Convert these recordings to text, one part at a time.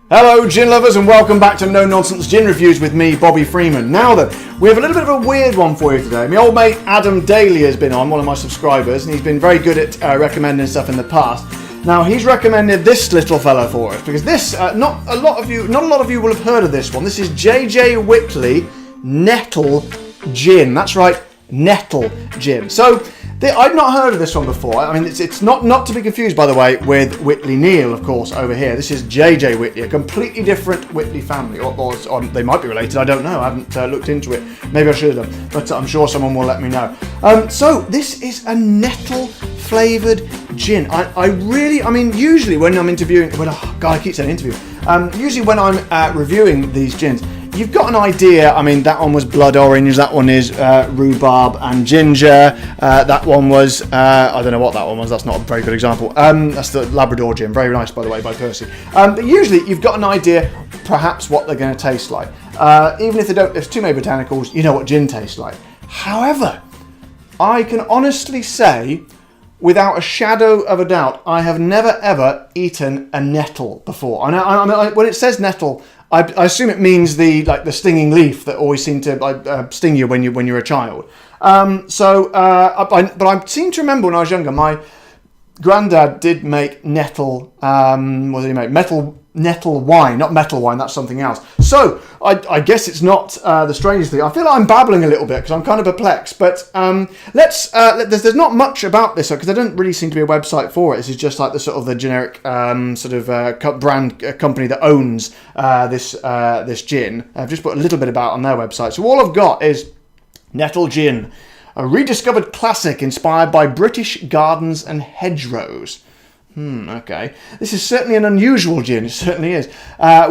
Hello gin lovers and welcome back to No Nonsense Gin Reviews with me, Bobby Freeman. Now then, we have a little bit of a weird one for you today. My old mate Adam Daly has been on, one of my subscribers, and he's been very good at recommending stuff in the past. Now he's recommended this little fellow for us because this, not a lot of you will have heard of this one. This is JJ Whitley Nettle Gin. That's right, Nettle Gin. So I've not heard of this one before. I mean, it's not to be confused, by the way, with Whitley Neal, of course, over here. This is JJ Whitley, a completely different Whitley family, or they might be related. I don't know. I haven't looked into it. Maybe I should have, but I'm sure someone will let me know. So this is a nettle flavored gin. Usually when I'm interviewing, I keep saying interview. Usually when I'm reviewing these gins, you've got an idea. I mean, that one was blood orange, that one is rhubarb and ginger, that one was, I don't know what that one was, that's not a very good example. That's the Labrador gin, very nice by the way, by Percy. But usually you've got an idea perhaps what they're going to taste like. Even if there's too many botanicals, you know what gin tastes like. However, I can honestly say, without a shadow of a doubt, I have never ever eaten a nettle before. When it says nettle, I assume it means the stinging leaf that always seemed to sting you when you're a child. But I seem to remember when I was younger, my granddad did make nettle. What did he make? Nettle wine, not metal wine. That's something else. So I guess it's not the strangest thing. I feel like I'm babbling a little bit because I'm kind of perplexed. But there's not much about this because there doesn't really seem to be a website for it. This is just like the generic brand company that owns this gin. I've just put a little bit about it on their website. So all I've got is Nettle Gin, a rediscovered classic inspired by British gardens and hedgerows. Okay. This is certainly an unusual gin, it certainly is,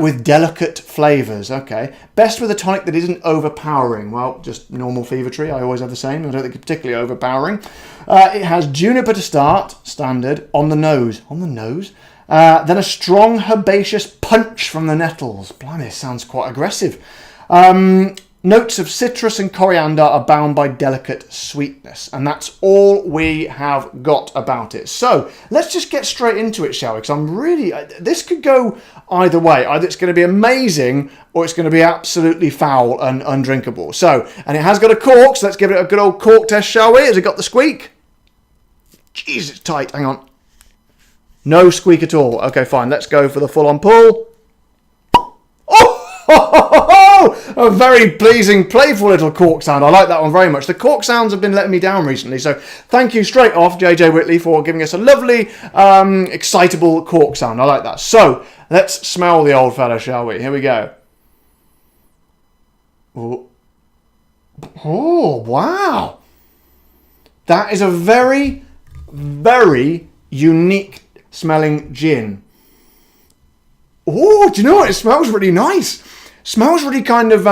with delicate flavours, okay. Best with a tonic that isn't overpowering. Well, just normal Fever Tree, I always have the same, I don't think it's particularly overpowering. It has juniper to start, standard, on the nose. On the nose? Then a strong herbaceous punch from the nettles. Blimey, this sounds quite aggressive. Notes of citrus and coriander are bound by delicate sweetness. And that's all we have got about it. So let's just get straight into it, shall we? Because this could go either way. Either it's going to be amazing or it's going to be absolutely foul and undrinkable. So, and it has got a cork, so let's give it a good old cork test, shall we? Has it got the squeak? Jeez, it's tight. Hang on. No squeak at all. Okay, fine. Let's go for the full-on pull. A very pleasing, playful little cork sound. I like that one very much. The cork sounds have been letting me down recently, so thank you straight off, JJ Whitley, for giving us a lovely, excitable cork sound. I like that. So, let's smell the old fella, shall we? Here we go. Oh, wow. That is a very, very unique smelling gin. Oh, do you know what? It smells really nice. Smells really kind of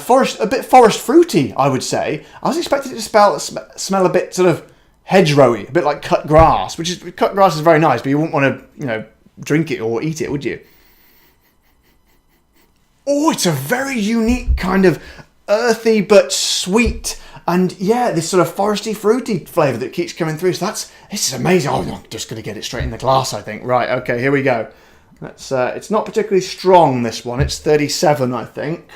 forest, a bit forest fruity, I would say. I was expecting it to smell a bit sort of hedgerowy, a bit like cut grass, cut grass is very nice, but you wouldn't want to, drink it or eat it, would you? Oh, it's a very unique kind of earthy but sweet, and yeah, this sort of foresty, fruity flavour that keeps coming through. So this is amazing. Oh, I'm just going to get it straight in the glass, I think. Right, okay, here we go. It's not particularly strong, this one. It's 37, I think.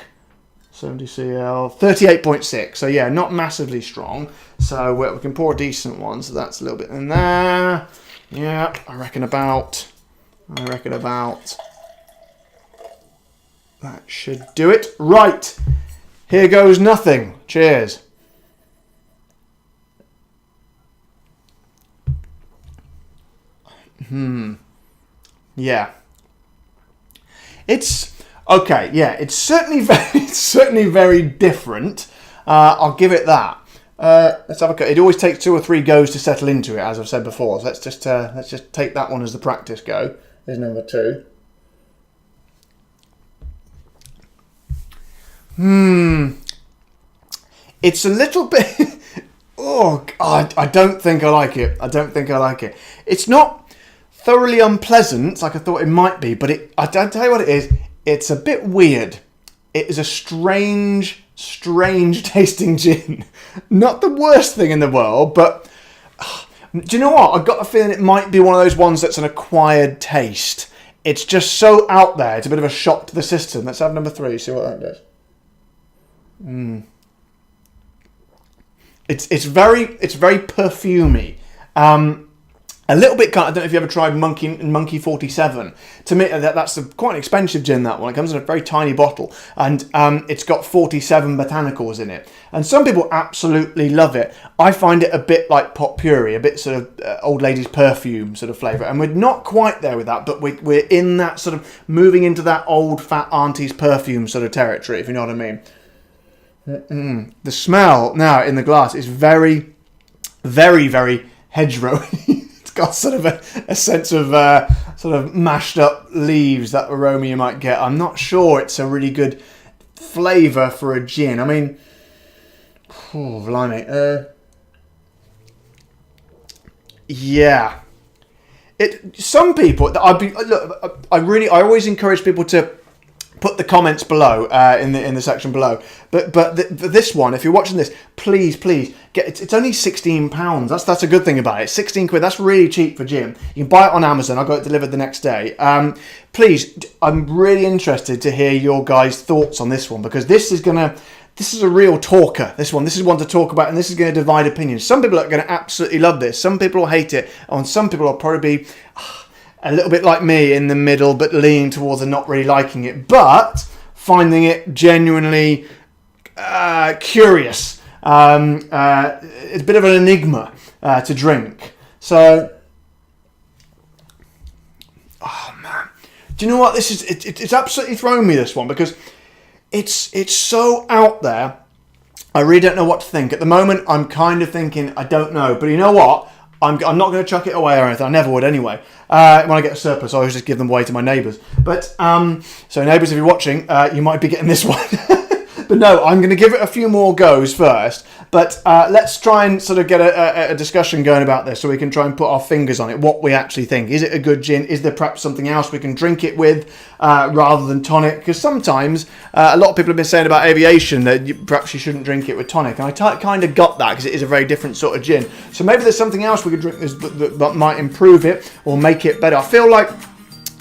70 cl, 38.6. So yeah, not massively strong. So we can pour a decent one. So that's a little bit in there. Yeah, I reckon about. That should do it. Right, here goes nothing. Cheers. Yeah. It's okay. Yeah, it's certainly very different. I'll give it that. Let's have a go. It always takes 2 or 3 goes to settle into it, as I've said before. So let's just take that one as the practice go. There's number 2. It's a little bit. Oh God, I don't think I like it. It's not thoroughly unpleasant like I thought it might be, but I'll tell you what it is. It's a bit weird. It is a strange tasting gin. Not the worst thing in the world, but do you know what? I've got a feeling it might be one of those ones that's an acquired taste. It's just so out there. It's a bit of a shock to the system. Let's have number 3. See what that does. It's very perfumey. A little bit kind. I don't know if you ever tried Monkey 47. To me, that's quite an expensive gin. That one. It comes in a very tiny bottle, and it's got 47 botanicals in it. And some people absolutely love it. I find it a bit like pot puree, a bit sort of old lady's perfume sort of flavour. And we're not quite there with that, but we're in that sort of moving into that old fat auntie's perfume sort of territory, if you know what I mean. The smell now in the glass is very, very, very hedgerow. It's got sort of a sense of sort of mashed up leaves, that aroma you might get. I'm not sure it's a really good flavour for a gin. I mean, oh, blimey. Yeah. Some people, I always encourage people to put the comments below in the section below. But this one, if you're watching this, please get it's only £16. That's a good thing about it. 16 quid. That's really cheap for gin. You can buy it on Amazon. I got it delivered the next day. Please, I'm really interested to hear your guys' thoughts on this one, because this is a real talker. This is one to talk about, and this is going to divide opinions. Some people are going to absolutely love this. Some people will hate it, and some people will probably be a little bit like me, in the middle, but leaning towards and not really liking it, but finding it genuinely curious. It's a bit of an enigma to drink. So, oh man, do you know what this is? It's absolutely thrown me, this one, because it's so out there. I really don't know what to think. At the moment, I'm kind of thinking, I don't know, but you know what? I'm not going to chuck it away or anything. I never would anyway. When I get a surplus, I always just give them away to my neighbours. But so neighbours, if you're watching, you might be getting this one. But no, I'm going to give it a few more goes first. But let's try and sort of get a discussion going about this, so we can try and put our fingers on it, what we actually think. Is it a good gin? Is there perhaps something else we can drink it with rather than tonic? Because sometimes a lot of people have been saying about aviation that perhaps you shouldn't drink it with tonic. And I kind of got that, because it is a very different sort of gin. So maybe there's something else we could drink that might improve it or make it better. I feel like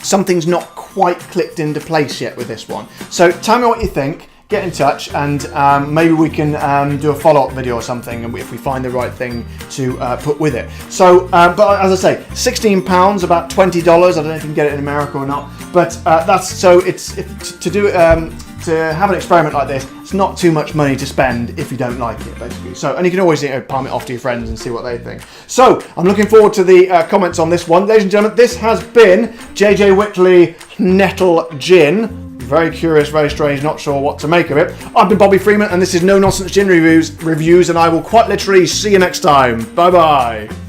something's not quite clicked into place yet with this one. So tell me what you think. Get in touch, and maybe we can do a follow-up video or something, and if we find the right thing to put with it. So, but as I say, £16, about $20. I don't know if you can get it in America or not, but that's so. It's to do to have an experiment like this. It's not too much money to spend if you don't like it, basically. So, and you can always palm it off to your friends and see what they think. So, I'm looking forward to the comments on this one, ladies and gentlemen. This has been JJ Whitley Nettle Gin. Very curious, very strange, not sure what to make of it. I've been Bobby Freeman, and this is No Nonsense Gin Reviews, and I will quite literally see you next time. Bye bye.